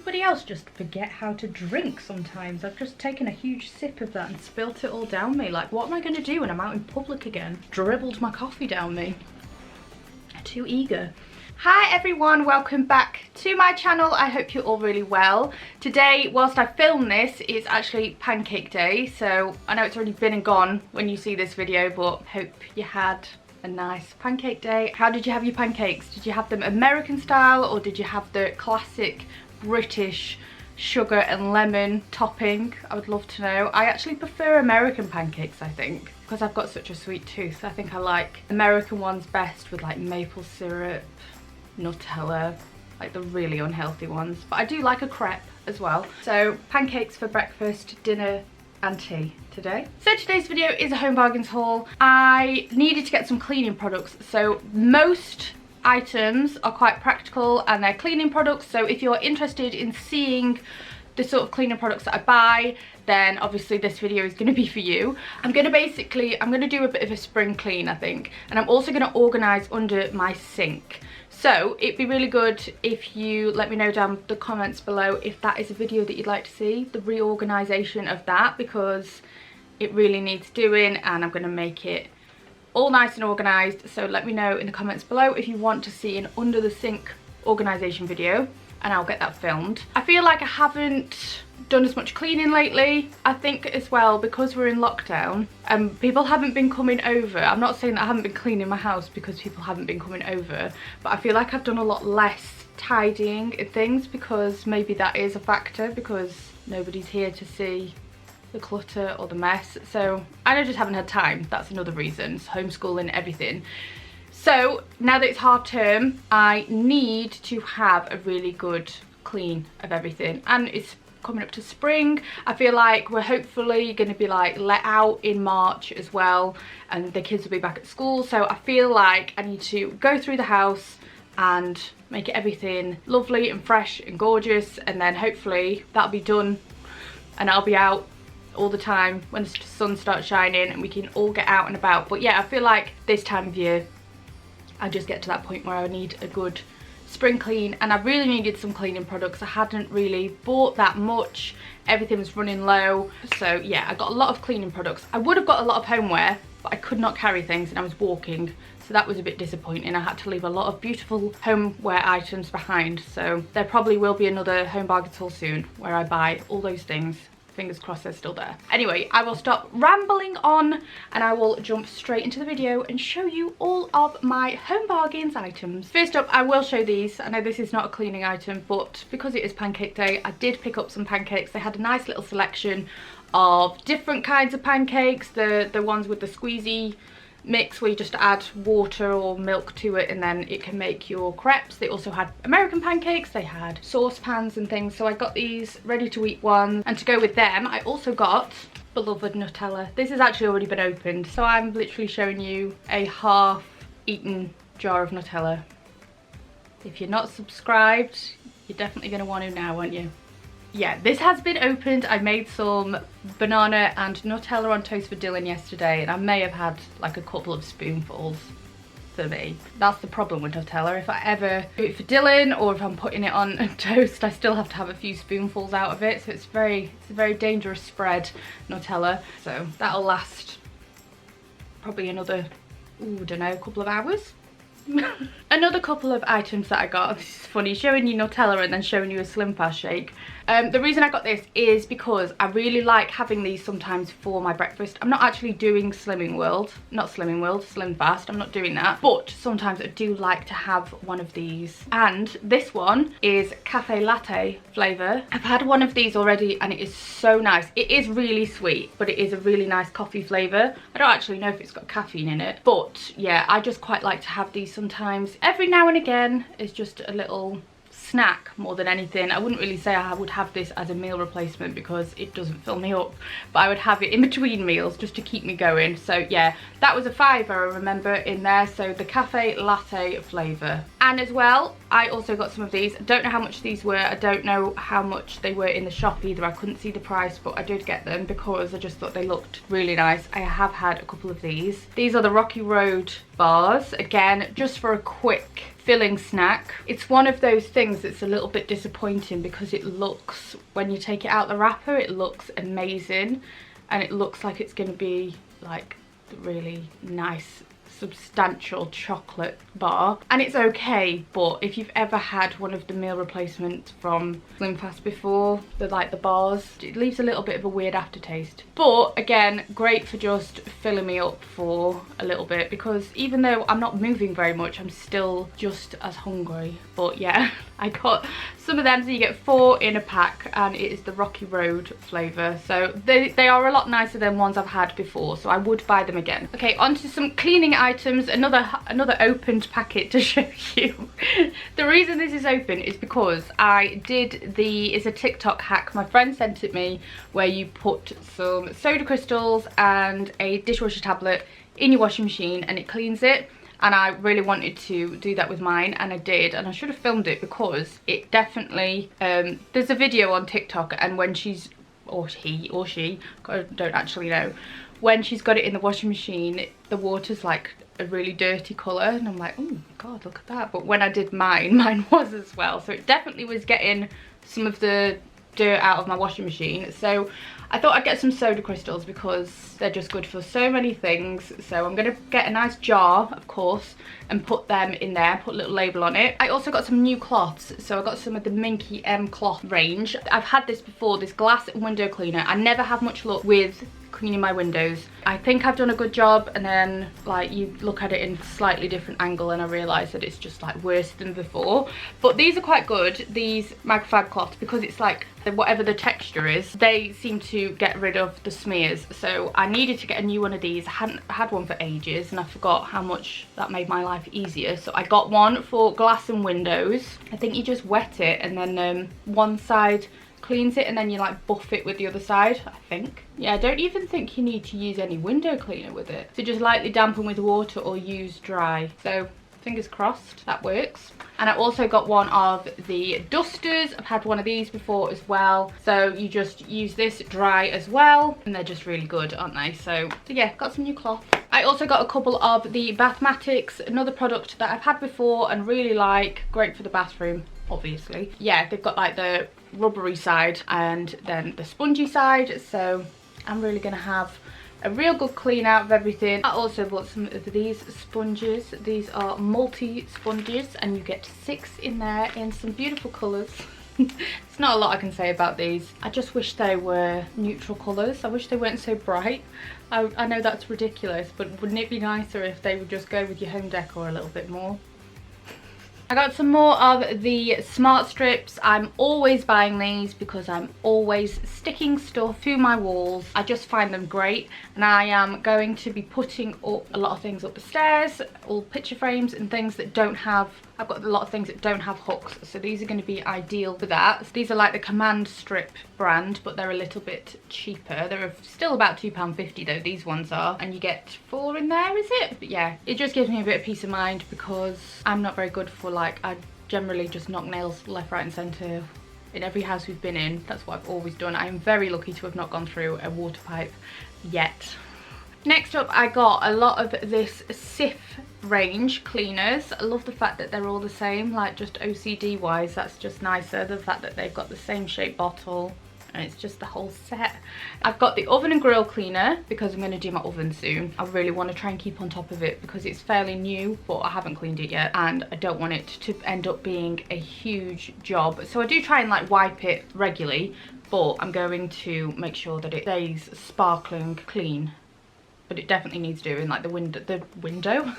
anybody else just forget how to drink sometimes? I've just taken a huge sip of that and spilt it all down me. Like, what am I going to do when I'm out in public again? Dribbled my coffee down me. Too eager. Hi everyone, welcome back to my channel. I hope you're all really well. Today, whilst I film this, it's actually pancake day. So I know it's already been and gone when you see this video, but hope you had a nice pancake day. How did you have your pancakes? Did you have them American style or did you have the classic British sugar and lemon topping? I would love to know. I actually prefer American pancakes, I think, because I've got such a sweet tooth. I think I like American ones best with like maple syrup, Nutella, like the really unhealthy ones. But I do like a crepe as well. So pancakes for breakfast, dinner and tea today. So today's video is a home bargains haul. I needed to get some cleaning products. So most items are quite practical and they're cleaning products. So if you're interested in seeing the sort of cleaning products that I buy, then obviously this video is going to be for you. I'm going to do a bit of a spring clean, I think, and I'm also going to organise under my sink. So it'd be really good if you let me know down the comments below if that is a video that you'd like to see, the reorganisation of that, because it really needs doing and I'm going to make it all nice and organised. So let me know in the comments below if you want to see an under the sink organisation video and I'll get that filmed. I feel like I haven't done as much cleaning lately. I think as well because we're in lockdown and people haven't been coming over. I'm not saying that I haven't been cleaning my house because people haven't been coming over, but I feel like I've done a lot less tidying and things because maybe that is a factor because nobody's here to see the clutter or the mess. So I just haven't had time. That's another reason. It's homeschooling, everything. So now that it's half term, I need to have a really good clean of everything, and it's coming up to spring. I feel like we're hopefully going to be like let out in March as well, and the kids will be back at school. So I feel like I need to go through the house and make everything lovely and fresh and gorgeous, and then hopefully that'll be done and I'll be out all the time when the sun starts shining and we can all get out and about. But yeah, I feel like this time of year I just get to that point where I need a good spring clean, and I really needed some cleaning products. I hadn't really bought that much, everything was running low. So yeah, I got a lot of cleaning products. I would have got a lot of homeware, but I could not carry things and I was walking, so that was a bit disappointing. I had to leave a lot of beautiful homeware items behind, so there probably will be another home bargains haul soon where I buy all those things. Fingers crossed they're still there. Anyway, I will stop rambling on and I will jump straight into the video and show you all of my home bargains items. First up, I will show these. I know this is not a cleaning item, but because it is pancake day, I did pick up some pancakes. They had a nice little selection of different kinds of pancakes. The ones with the squeezy mix where you just add water or milk to it and then it can make your crepes. They also had American pancakes, they had saucepans and things, so I got these ready to eat ones, and to go with them I also got beloved Nutella. This has actually already been opened, so I'm literally showing you a half eaten jar of Nutella. If you're not subscribed, you're definitely going to want to now, aren't you? Yeah, this has been opened. I made some banana and Nutella on toast for Dylan yesterday, and I may have had like a couple of spoonfuls for me. That's the problem with Nutella. If I ever do it for Dylan or if I'm putting it on toast, I still have to have a few spoonfuls out of it. So it's a very dangerous spread, Nutella. So that'll last probably another, I don't know, couple of hours. Another couple of items that I got. This is funny, showing you Nutella and then showing you a Slim Fast shake. The reason I got this is because I really like having these sometimes for my breakfast. I'm not actually doing Slim Fast, I'm not doing that, but sometimes I do like to have one of these, and this one is cafe latte flavour. I've had one of these already and it is so nice. It is really sweet, but it is a really nice coffee flavour. I don't actually know if it's got caffeine in it, but yeah, I just quite like to have these sometimes. Every now and again is just a little snack more than anything. I wouldn't really say I would have this as a meal replacement because it doesn't fill me up, but I would have it in between meals just to keep me going. So yeah, that was a £5 I remember in there. So the cafe latte flavour. And as well, I also got some of these. I don't know how much these were. I don't know how much they were in the shop either. I couldn't see the price, but I did get them because I just thought they looked really nice. I have had a couple of these. These are the Rocky Road bars. Again, just for a quick filling snack. It's one of those things that's a little bit disappointing because it looks, when you take it out the wrapper, it looks amazing and it looks like it's going to be like really nice substantial chocolate bar, and it's okay, but if you've ever had one of the meal replacements from Slim Fast before, the bars, it leaves a little bit of a weird aftertaste. But again, great for just filling me up for a little bit, because even though I'm not moving very much, I'm still just as hungry. But yeah, I got some of them, so you get 4 in a pack, and it is the Rocky Road flavour, so they are a lot nicer than ones I've had before, so I would buy them again. Okay, on to some cleaning items. Another opened packet to show you. The reason this is open is because I did it's a TikTok hack my friend sent it me, where you put some soda crystals and a dishwasher tablet in your washing machine and it cleans it. And I really wanted to do that with mine, and I did, and I should have filmed it because it definitely, there's a video on TikTok, and when she's, or he or she, I don't actually know, when she's got it in the washing machine, the water's like a really dirty colour, and I'm like, oh my god, look at that. But when I did mine was as well, so it definitely was getting some of the dirt out of my washing machine. So I thought I'd get some soda crystals because they're just good for so many things. So I'm gonna get a nice jar, of course, and put them in there, put a little label on it. I also got some new cloths, so I got some of the Minky M cloth range. I've had this before, this glass window cleaner. I never have much luck with cleaning my windows. I think I've done a good job, and then like you look at it in a slightly different angle and I realise that it's just like worse than before. But these are quite good, these microfiber cloths, because it's like whatever the texture is, they seem to get rid of the smears. So I needed to get a new one of these. I hadn't had one for ages and I forgot how much that made my life easier, so I got one for glass and windows. I think you just wet it and then one side cleans it and then you like buff it with the other side, I think. Yeah, I don't even think you need to use any window cleaner with it. So just lightly dampen with water or use dry. So fingers crossed that works. And I also got one of the dusters. I've had one of these before as well. So you just use this dry as well, and they're just really good, aren't they? So yeah, got some new cloth. I also got a couple of the Bathmatics, another product that I've had before and really like, great for the bathroom, obviously. Yeah, they've got like the rubbery side and then the spongy side, so I'm really gonna have a real good clean out of everything. I also bought some of these sponges. These are multi sponges and you get 6 in there in some beautiful colours. It's not a lot I can say about these. I just wish they were neutral colours. I wish they weren't so bright. I know that's ridiculous, but wouldn't it be nicer if they would just go with your home decor a little bit more? I got some more of the Smart Strips. I'm always buying these because I'm always sticking stuff to my walls. I just find them great, and I am going to be putting up a lot of things up the stairs, all picture frames and things that don't have, I've got a lot of things that don't have hooks, so these are going to be ideal for that. So these are like the Command Strip brand, but they're a little bit cheaper. They're still about £2.50 though, these ones are, and you get 4 in there, is it? But yeah, it just gives me a bit of peace of mind because I'm not very good for, like, I generally just knock nails left, right and centre in every house we've been in. That's what I've always done. I'm very lucky to have not gone through a water pipe yet. Next up, I got a lot of this Sif range cleaners. I love the fact that they're all the same, like just OCD wise, that's just nicer. The fact that they've got the same shaped bottle, and it's just the whole set. I've got the oven and grill cleaner because I'm going to do my oven soon. I really want to try and keep on top of it because it's fairly new, but I haven't cleaned it yet and I don't want it to end up being a huge job. So I do try and like wipe it regularly, but I'm going to make sure that it stays sparkling clean. But it definitely needs doing, like the window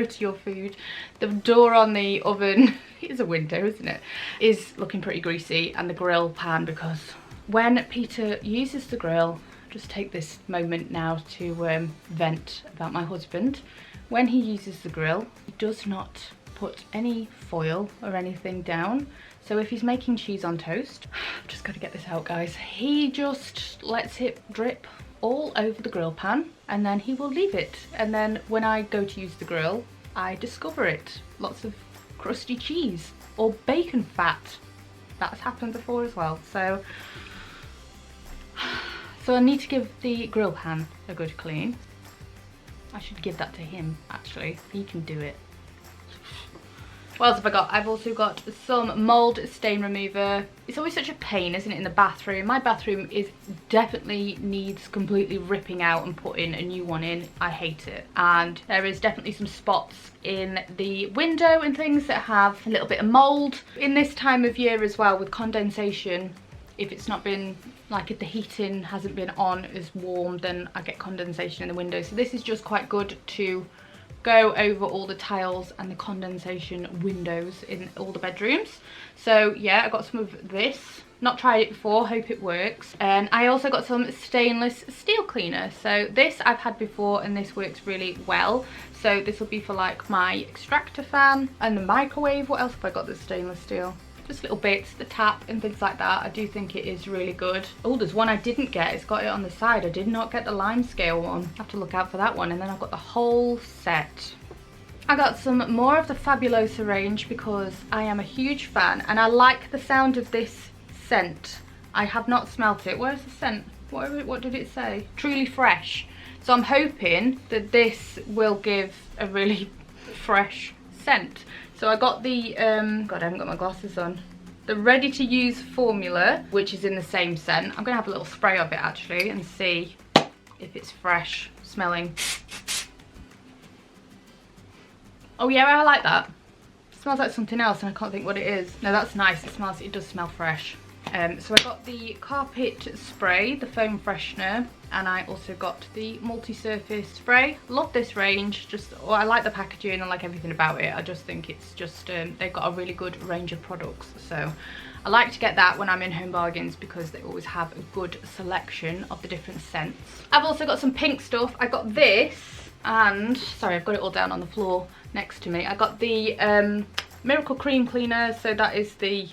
to your food. The door on the oven, it is a window, isn't it, is looking pretty greasy, and the grill pan, because when Peter uses the grill, just take this moment now to vent about my husband. When he uses the grill, he does not put any foil or anything down. So if he's making cheese on toast, I've just got to get this out, guys, he just lets it drip all over the grill pan and then he will leave it, and then when I go to use the grill I discover it, lots of crusty cheese or bacon fat. That's happened before as well, so I need to give the grill pan a good clean. I should give that to him, actually. He can do it. What else have I got? I've also got some mould stain remover. It's always such a pain, isn't it, in the bathroom? My bathroom definitely needs completely ripping out and putting a new one in. I hate it. And there is definitely some spots in the window and things that have a little bit of mould. In this time of year as well, with condensation, if it's not been, like if the heating hasn't been on as warm, then I get condensation in the window. So this is just quite good to go over all the tiles and the condensation windows in all the bedrooms. So yeah, I got some of this. Not tried it before, hope it works. And I also got some stainless steel cleaner. So this I've had before and this works really well. So this will be for like my extractor fan and the microwave. What else have I got that's stainless steel? Just little bits, the tap and things like that. I do think it is really good. Oh, there's one I didn't get. It's got it on the side. I did not get the lime scale one. I have to look out for that one. And then I've got the whole set. I got some more of the Fabulosa range because I am a huge fan and I like the sound of this scent. I have not smelt it. Where's the scent? What did it say? Truly fresh. So I'm hoping that this will give a really fresh scent. So I got the, God, I haven't got my glasses on. The ready to use formula, which is in the same scent. I'm gonna have a little spray of it actually and see if it's fresh smelling. Oh yeah, I like that. It smells like something else and I can't think what it is. No, that's nice, it does smell fresh. So I got the carpet spray, the foam freshener, and I also got the multi-surface spray. Love this range, I like the packaging, I like everything about it. I just think it's just, they've got a really good range of products. So I like to get that when I'm in Home Bargains because they always have a good selection of the different scents. I've also got some pink stuff. I got this, and, sorry, I've got it all down on the floor next to me. I got the Miracle Cream Cleaner, so that is the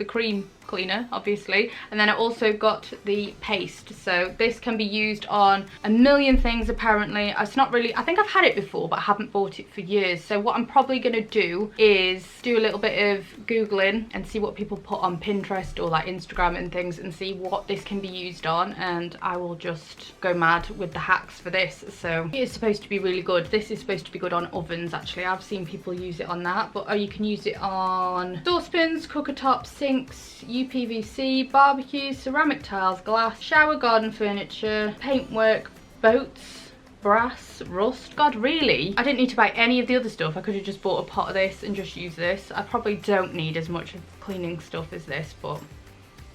cream cleaner obviously, and then I also got the paste. So this can be used on a million things apparently. It's not really, I think I've had it before but I haven't bought it for years. So what I'm probably going to do is do a little bit of googling and see what people put on Pinterest or like Instagram and things and see what this can be used on, and I will just go mad with the hacks for this. So it is supposed to be really good. This is supposed to be good on ovens actually. I've seen people use it on that, but you can use it on saucepans, cooker tops, sinks, UPVC, barbecues, ceramic tiles, glass, shower garden furniture, paintwork, boats, brass, rust. God, really? I didn't need to buy any of the other stuff. I could have just bought a pot of this and just used this. I probably don't need as much of cleaning stuff as this, but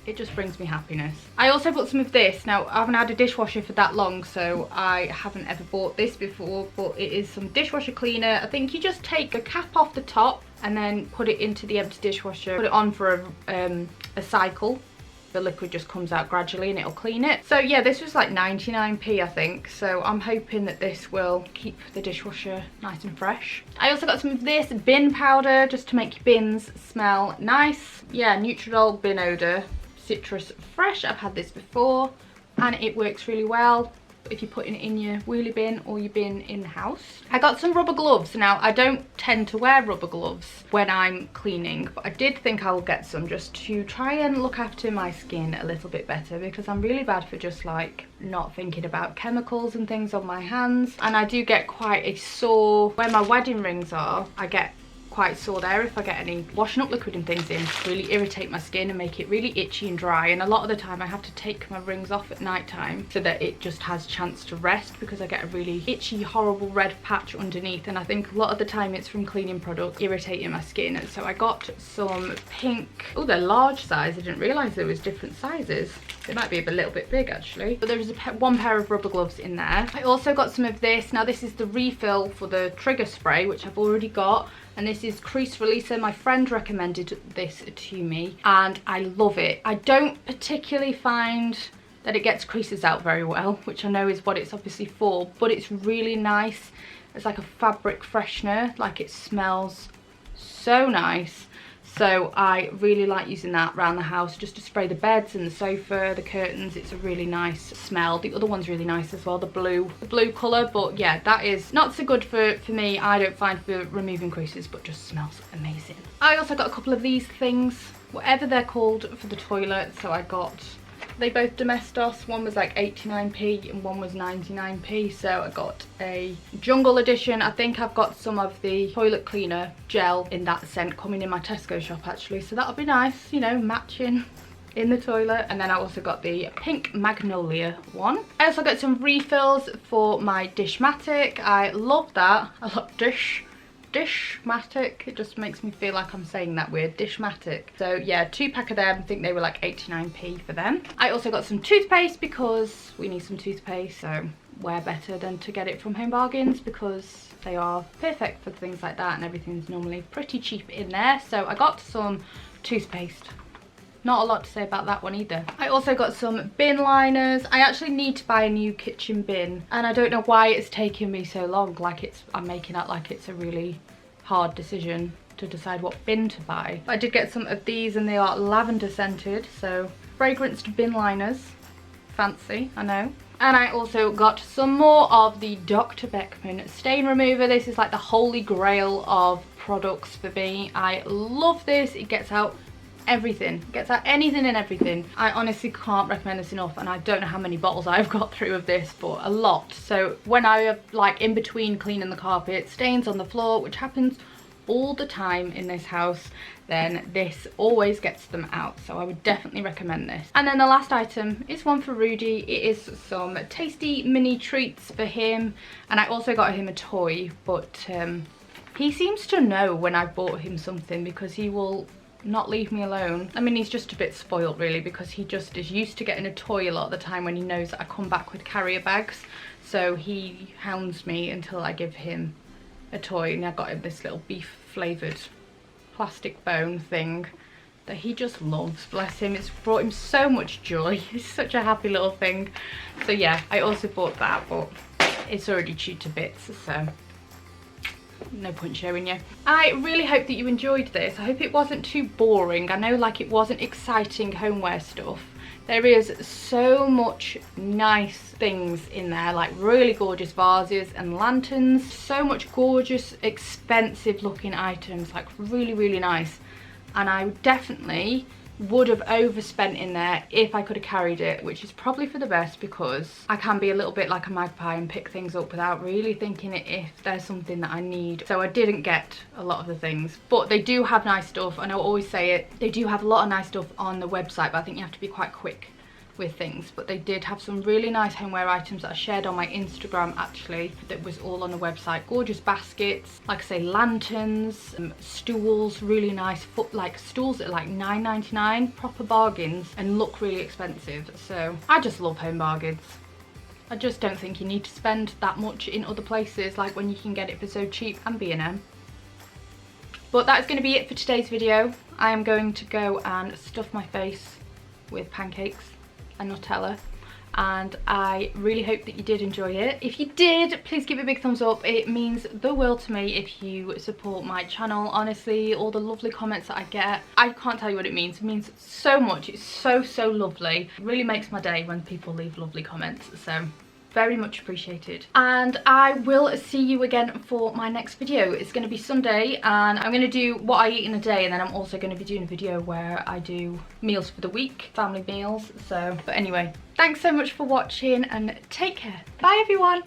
it just brings me happiness. I also bought some of this. Now, I haven't had a dishwasher for that long, so I haven't ever bought this before, but it is some dishwasher cleaner. I think you just take the cap off the top and then put it into the empty dishwasher, put it on for a cycle. The liquid just comes out gradually and it'll clean it. So yeah, this was like 99p I think, so I'm hoping that this will keep the dishwasher nice and fresh. I also got some of this bin powder just to make your bins smell nice. Yeah, Nutrilol bin odor, citrus fresh. I've had this before and it works really well if you're putting it in your wheelie bin or your bin in the house. I got some rubber gloves. Now, I don't tend to wear rubber gloves when I'm cleaning, but I did think I will get some just to try and look after my skin a little bit better, because I'm really bad for just like not thinking about chemicals and things on my hands, and I do get quite a sore where my wedding rings are. I get quite sore there if I get any washing up liquid and things in. Really irritate my skin and make it really itchy and dry, and a lot of the time I have to take my rings off at night time so that it just has a chance to rest, because I get a really itchy horrible red patch underneath, and I think a lot of the time it's from cleaning products irritating my skin. And so I got some pink, oh they're large size, I didn't realise there was different sizes. They might be a little bit big actually, but there was one pair of rubber gloves in there. I also got some of this. Now this is the refill for the trigger spray, which I've already got, and this is Crease Releaser. My friend recommended this to me and I love it. I don't particularly find that it gets creases out very well, which I know is what it's obviously for, but it's really nice. It's like a fabric freshener, like it smells so nice. So I really like using that around the house just to spray the beds and the sofa, the curtains. It's a really nice smell. The other one's really nice as well, the blue colour. But yeah, that is not so good for me, I don't find, for removing creases, but just smells amazing. I also got a couple of these things, whatever they're called, for the toilet. So I got They both Domestos. One was like 89p and one was 99p. So I got a jungle edition. I think I've got some of the toilet cleaner gel in that scent coming in my Tesco shop actually. So that'll be nice, you know, matching in the toilet. And then I also got the pink magnolia one. I also got some refills for my Dishmatic. I love that. I love Dishmatic. It just makes me feel like I'm saying that weird. Dishmatic. So yeah, 2-pack of them. I think they were like 89p for them. I also got some toothpaste because we need some toothpaste. So where better than to get it from Home Bargains, because they are perfect for things like that and everything's normally pretty cheap in there. So I got some toothpaste. Not a lot to say about that one either. I also got some bin liners. I actually need to buy a new kitchen bin and I don't know why it's taking me so long. Like I'm making out like it's a really hard decision to decide what bin to buy. I did get some of these and they are lavender scented, so fragranced bin liners. Fancy, I know. And I also got some more of the Dr. Beckman stain remover. This is like the holy grail of products for me. I love this. It gets out everything. It gets out anything and everything. I honestly can't recommend this enough, and I don't know how many bottles I've got through of this, but a lot. So when I have, like, in between cleaning the carpet, stains on the floor, which happens all the time in this house, then this always gets them out. So I would definitely recommend this. And then the last item is one for Rudy. It is some tasty mini treats for him, and I also got him a toy, but he seems to know when I bought him something because he will not leave me alone. I mean, he's just a bit spoiled really, because he just is used to getting a toy a lot of the time when he knows that I come back with carrier bags. So he hounds me until I give him a toy, and I got him this little beef flavoured plastic bone thing that he just loves, bless him. It's brought him so much joy. It's such a happy little thing. So yeah, I also bought that, but it's already chewed to bits, so no point showing you. I really hope that you enjoyed this. I hope it wasn't too boring. I know, like, it wasn't exciting homeware stuff. There is so much nice things in there, like really gorgeous vases and lanterns. So much gorgeous, expensive looking items, like really, really nice. And I definitely would have overspent in there if I could have carried it, which is probably for the best, because I can be a little bit like a magpie and pick things up without really thinking if there's something that I need. So I didn't get a lot of the things, but they do have nice stuff, and I'll always say it, they do have a lot of nice stuff on the website, but I think you have to be quite quick with things. But they did have some really nice homeware items that I shared on my Instagram actually, that was all on the website. Gorgeous baskets, like I say, lanterns, stools, really nice like stools at like $9.99, proper bargains, and look really expensive. So I just love Home Bargains. I just don't think you need to spend that much in other places, like when you can get it for so cheap, and B&M. But that's going to be it for today's video. I am going to go and stuff my face with pancakes and Nutella, and I really hope that you did enjoy it. If you did, please give it a big thumbs up. It means the world to me if you support my channel. Honestly, all the lovely comments that I get, I can't tell you what it means. It means so much. It's so lovely. It really makes my day when people leave lovely comments, so very much appreciated. And I will see you again for my next video. It's going to be Sunday, and I'm going to do what I eat in a day, and then I'm also going to be doing a video where I do meals for the week, family meals. So, but anyway, thanks so much for watching and take care. Bye everyone.